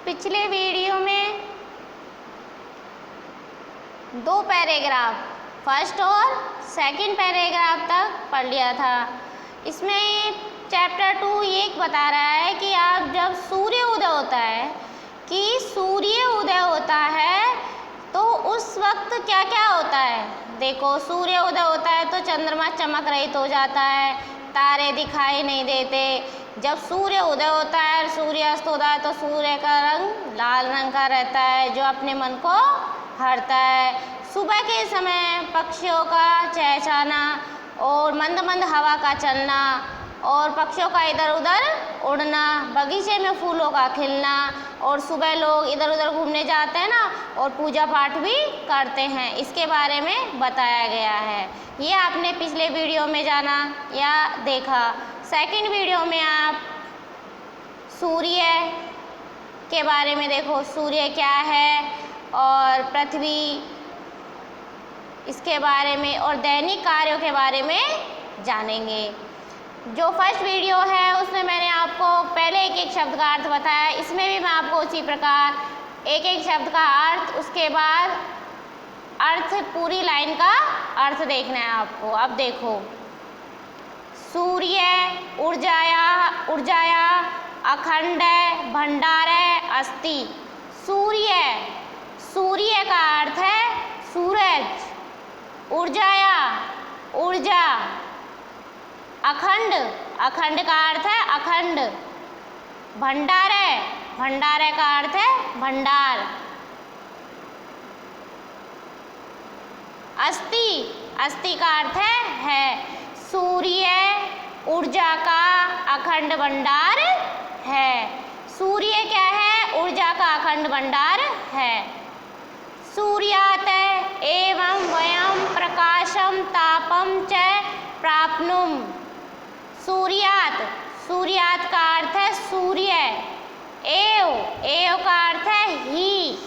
पिछले वीडियो में दो पैराग्राफ फर्स्ट और सेकंड पैराग्राफ तक पढ़ लिया था। इसमें चैप्टर 2 ये बता रहा है कि आप जब सूर्य उदय होता है तो उस वक्त क्या क्या होता है। देखो, सूर्य उदय होता है तो चंद्रमा चमक रहित हो जाता है, तारे दिखाई नहीं देते। जब सूर्य उदय होता है और सूर्यास्त होता है तो सूर्य का रंग लाल रंग का रहता है जो अपने मन को हरता है। सुबह के समय पक्षियों का चहचहाना और मंद मंद हवा का चलना और पक्षियों का इधर उधर उड़ना, बगीचे में फूलों का खिलना, और सुबह लोग इधर उधर घूमने जाते हैं ना और पूजा पाठ भी करते हैं, इसके बारे में बताया गया है। ये आपने पिछले वीडियो में जाना या देखा। सेकंड वीडियो में आप सूर्य के बारे में देखो, सूर्य क्या है और पृथ्वी, इसके बारे में और दैनिक कार्यों के बारे में जानेंगे। जो फर्स्ट वीडियो है उसमें मैंने आपको पहले एक एक शब्द का अर्थ बताया, इसमें भी मैं आपको उसी प्रकार एक एक शब्द का अर्थ, उसके बाद अर्थ, पूरी लाइन का अर्थ देखना है आपको। अब देखो, सूर्य ऊर्जाया अखंड भंडार अस्ति। सूर्य का अर्थ है सूरज, ऊर्जा, अखंड का अर्थ है अखंड, भंडार का अर्थ है भंडार, अस्ति का अर्थ है। सूर्य ऊर्जा का अखंड भंडार है। सूर्य क्या है? ऊर्जा का अखंड भंडार है। सूर्यात एवं वयं प्रकाशम तापम च प्राप्नुम। सूर्यात का अर्थ है सूर्य, एव का अर्थ है ही,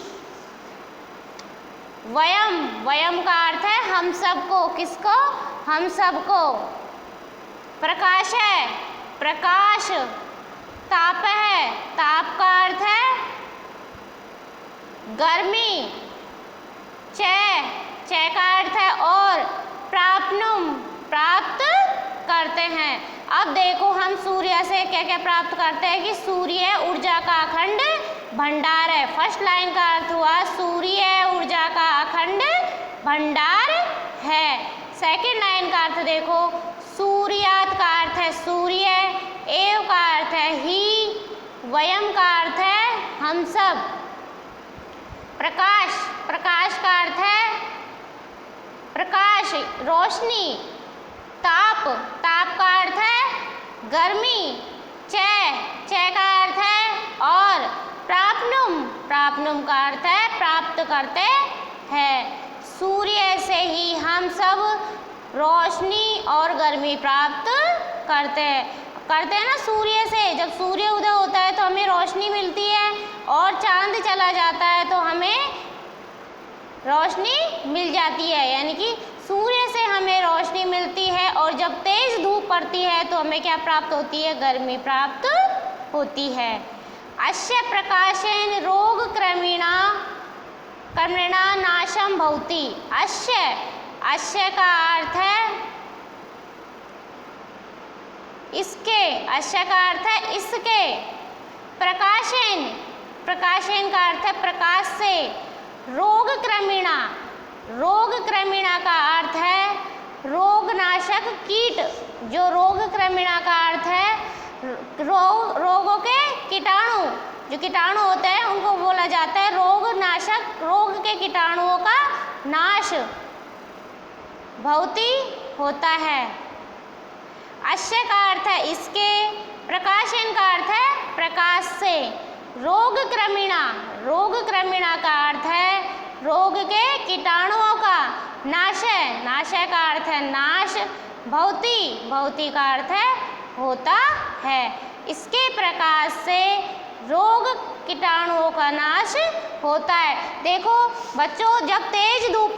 वयम का अर्थ है हम सबको, किसको? हम सबको। प्रकाश है, प्रकाश, ताप है, ताप का अर्थ है गर्मी, च का अर्थ है और, प्राप्नुम, प्राप्त करते हैं। अब देखो, हम सूर्य से क्या क्या प्राप्त करते हैं कि सूर्य ऊर्जा का अखंड भंडार है। फर्स्ट लाइन का अर्थ हुआ सूर्य ऊर्जा का अखंड भंडार है। सेकंड लाइन का अर्थ देखो, सूर्यात का अर्थ है सूर्य, एव का अर्थ है ही, वयम का अर्थ है हम सब। प्रकाश का अर्थ है प्रकाश, रोशनी। ताप का अर्थ है गर्मी, च का अर्थ है और, प्राप्नुम का अर्थ है प्राप्त करते हैं। सूर्य से ही हम सब रोशनी और गर्मी प्राप्त करते हैं ना। सूर्य से जब सूर्य उदय होता है तो हमें रोशनी मिलती है और चांद चला जाता है तो हमें रोशनी मिल जाती है, यानी कि सूर्य से हमें रोशनी मिलती है। और जब तेज धूप पड़ती है तो हमें क्या प्राप्त होती है? गर्मी प्राप्त होती है। अस्य प्रकाशेन रोग क्रमेणा नाशम भवति। अस्य का अर्थ है इसके, अस्य का अर्थ है इसके। प्रकाशेन का अर्थ है प्रकाश से। रोग क्रमेणा का अर्थ है रोगनाशक कीट। जो रोग क्रमेणा का अर्थ है रोगों के कीटाणु, जो कीटाणु होते हैं उनको बोला जाता है रोगनाशक। रोग के कीटाणुओं का नाश भवति होता है। अस्य का अर्थ है इसके, प्रकाशन का अर्थ है प्रकाश से। रोग क्रमेणा का अर्थ है रोग के कीटाणुओं का नाश है। नाश का अर्थ है नाश। भवति का अर्थ है होता है। इसके प्रकाश से रोग कीटाणुओं का नाश होता है। देखो बच्चों, जब तेज धूप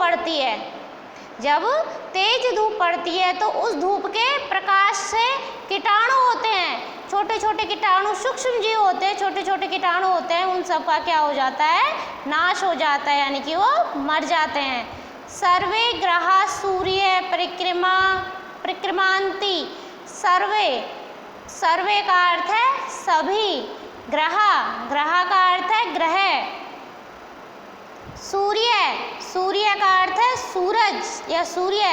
पड़ती है तो उस धूप के प्रकाश से कीटाणु होते हैं छोटे छोटे कीटाणु, सूक्ष्म जीव होते हैं, छोटे छोटे कीटाणु होते हैं, उन सब का क्या हो जाता है, नाश हो जाता है, यानी कि वो मर जाते हैं। सर्वे ग्रहा सूर्य परिक्रमांति। सर्वे का अर्थ है सभी, ग्रह का अर्थ है ग्रह, सूर्य का अर्थ है सूरज या सूर्य,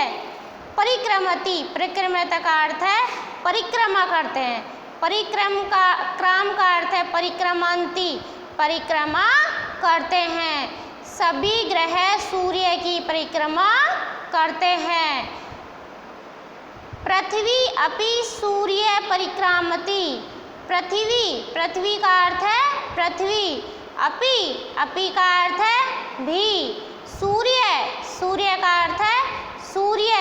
परिक्रमता का अर्थ है परिक्रमा करते हैं, क्राम का अर्थ है परिक्रमांति, परिक्रमा करते हैं। सभी ग्रह सूर्य की परिक्रमा करते हैं। पृथ्वी अपि सूर्य परिक्रामति। पृथ्वी का अर्थ है पृथ्वी, अपि का अर्थ है भी, सूर्य का अर्थ है सूर्य,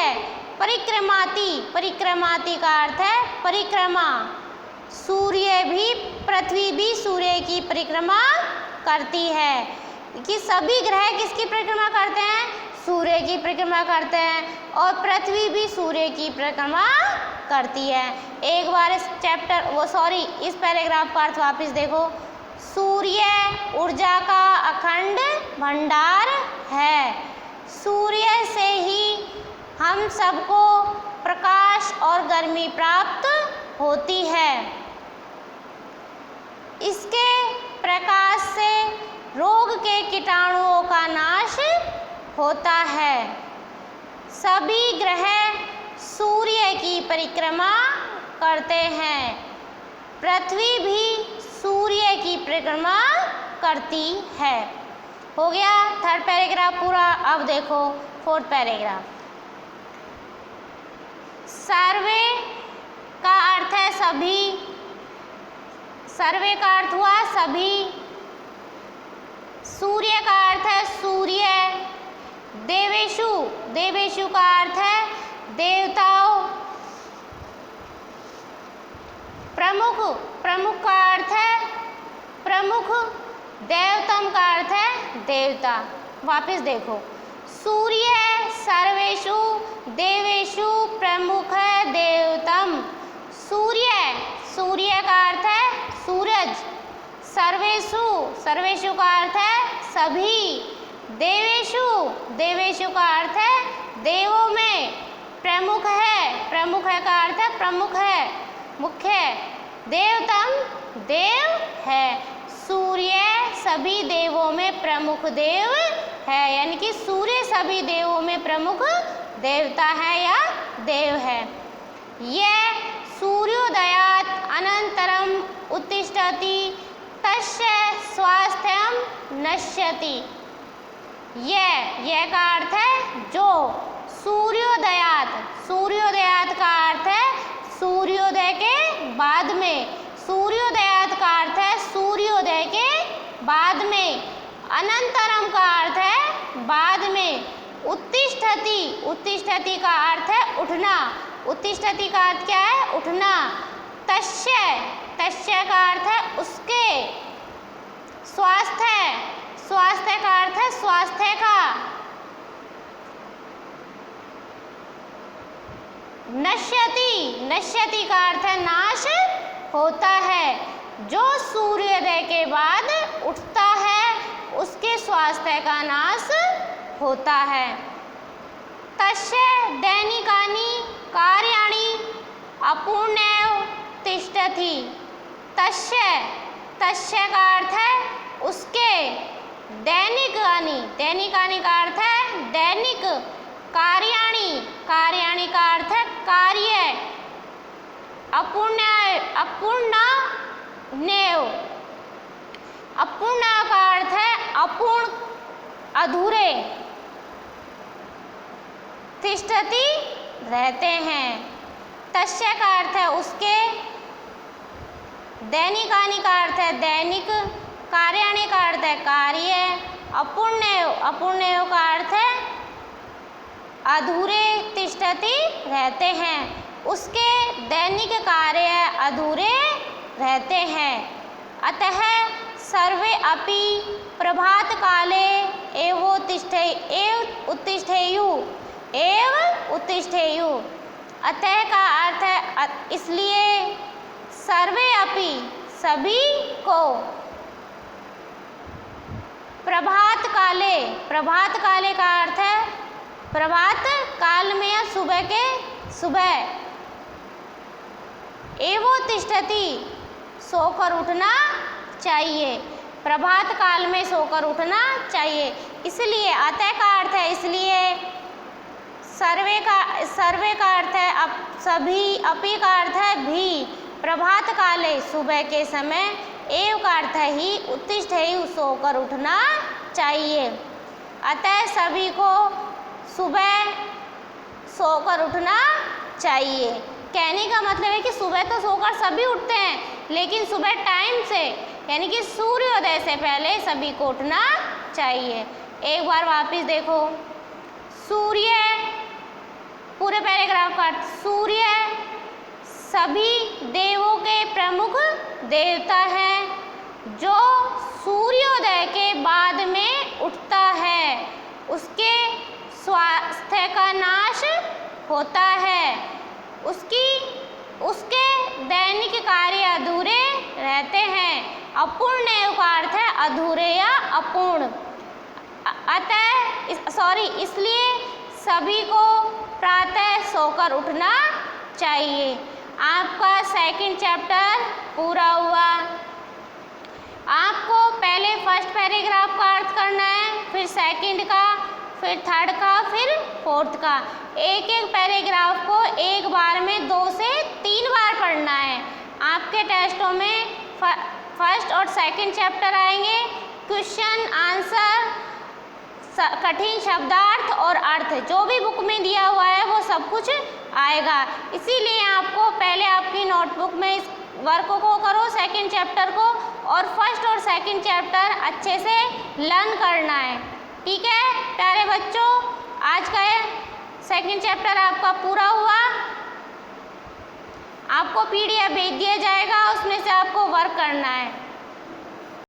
परिक्रमाति का अर्थ है परिक्रमा। पृथ्वी भी सूर्य की परिक्रमा करती है। कि सभी ग्रह किसकी परिक्रमा करते हैं, सूर्य की परिक्रमा करते हैं, और पृथ्वी भी सूर्य की परिक्रमा करती है। एक बार इस पैराग्राफ का अर्थ वापस देखो। सूर्य ऊर्जा का अखंड भंडार है। सूर्य से ही हम सबको प्रकाश और गर्मी प्राप्त होती है। इसके प्रकाश से रोग के कीटाणुओं का नाश होता है। सभी ग्रह सूर्य की परिक्रमा करते हैं। पृथ्वी भी सूर्य की परिक्रमा करती है। हो गया थर्ड पैराग्राफ पूरा। अब देखो फोर्थ पैराग्राफ। सर्वे का अर्थ है सभी, सर्वे का अर्थ हुआ सभी। सूर्य का अर्थ है सूर्य। देवेशु का अर्थ है देवताओं। प्रमुख का अर्थ है प्रमुख। देवतम का अर्थ है देवता। वापस देखो, सूर्य सर्वेषु देवेषु प्रमुख है देवतम। सूर्य का अर्थ है सूरज। सर्वेषु का अर्थ है सभी। देवेषु का अर्थ है देवों में। प्रमुख है का अर्थ है प्रमुख है, मुख्य। देवतम देव है। सूर्य सभी देवों में प्रमुख देव है, यानी कि सूर्य सभी देवों में प्रमुख देवता है या देव है। यह सूर्योदयात् अनंतरम उत्तिष्ठति तस्य स्वास्थ्यम नश्यति। यह का अर्थ है जो। सूर्योदयात का अर्थ है सूर्योदय के बाद में। सूर्योदयात का अर्थ है सूर्योदय के बाद में। अनंतरम का अर्थ है बाद में। उत्तिष्ठति का अर्थ है उठना। उत्तिष्ठति का अर्थ क्या है, उठना। तस्य का अर्थ है उसके। स्वास्थ्य का अर्थ है स्वास्थ्य का। नश्यति का अर्थ है नाश होता है। जो सूर्योदय के बाद उठता है उसके स्वास्थ्य का नाश होता है। तस्य दैनिकानि कार्याणि अपूर्णैव तिष्ठति। तस्य का अर्थ है उसके। दैनिकानि का अर्थ है दैनिक। कार्याणि का अर्थ है कार्य। अपूर्ण का अर्थ है अपूर्ण, अधूरे। तिष्ठति रहते हैं। तस्य का अर्थ है उसके। दैनिकानि का अर्थ है दैनिक। कार्याणि का अर्थ है कार्य। अपूर्णेय का अर्थ है अधूरे। तिष्ठति रहते हैं, उसके दैनिक कार्य अधूरे रहते हैं। अतः सर्वे अपि प्रभात काले एव उत्तिष्ठेयु। अतः का अर्थ है इसलिए सर्वे अपि सभी को, प्रभात काले, प्रभात काले का अर्थ है प्रभात काल में या सुबह के सुबह, एवोत्तिष्ठति सोकर उठना चाहिए, प्रभात काल में सोकर उठना चाहिए। इसलिए अतः का अर्थ है इसलिए, सर्वे का अर्थ है अब सभी, अपि का अर्थ है भी, प्रभात काले सुबह के समय, एव का अर्थ है ही, उत्तिष्ठ है सोकर उठना चाहिए। अतः सभी को सुबह सोकर उठना चाहिए। कहने का मतलब है कि सुबह तो सोकर सभी उठते हैं, लेकिन सुबह टाइम से यानी कि सूर्योदय से पहले सभी को उठना चाहिए। एक बार वापिस देखो, सूर्य, पूरे पैराग्राफ का अर्थ, सूर्य सभी देवों के प्रमुख देवता है जो सूर्योदय के बाद में उठता है, उसके स्वास्थ्य का नाश होता है, उसके दैनिक कार्य अधूरे रहते हैं। अपूर्ण का अर्थ है अधूरे या अपूर्ण। इसलिए सभी को प्रातः सोकर उठना चाहिए। आपका सेकंड चैप्टर पूरा हुआ। आपको पहले फर्स्ट पैराग्राफ का अर्थ करना है, फिर सेकंड का, फिर थर्ड का, फिर फोर्थ का। एक एक पैराग्राफ को एक बार में 2 से 3 बार पढ़ना है। आपके टेस्टों में फर्स्ट और सेकंड चैप्टर आएंगे, क्वेश्चन आंसर, कठिन शब्दार्थ और अर्थ, जो भी बुक में दिया हुआ है वो सब कुछ आएगा। इसीलिए आपको पहले आपकी नोटबुक में इस वर्क को करो, सेकंड चैप्टर को, और फर्स्ट और सेकंड चैप्टर अच्छे से लर्न करना है। ठीक है प्यारे बच्चों, आज का सेकंड चैप्टर आपका पूरा हुआ। आपको PDF भेज दिया जाएगा, उसमें से आपको वर्क करना है।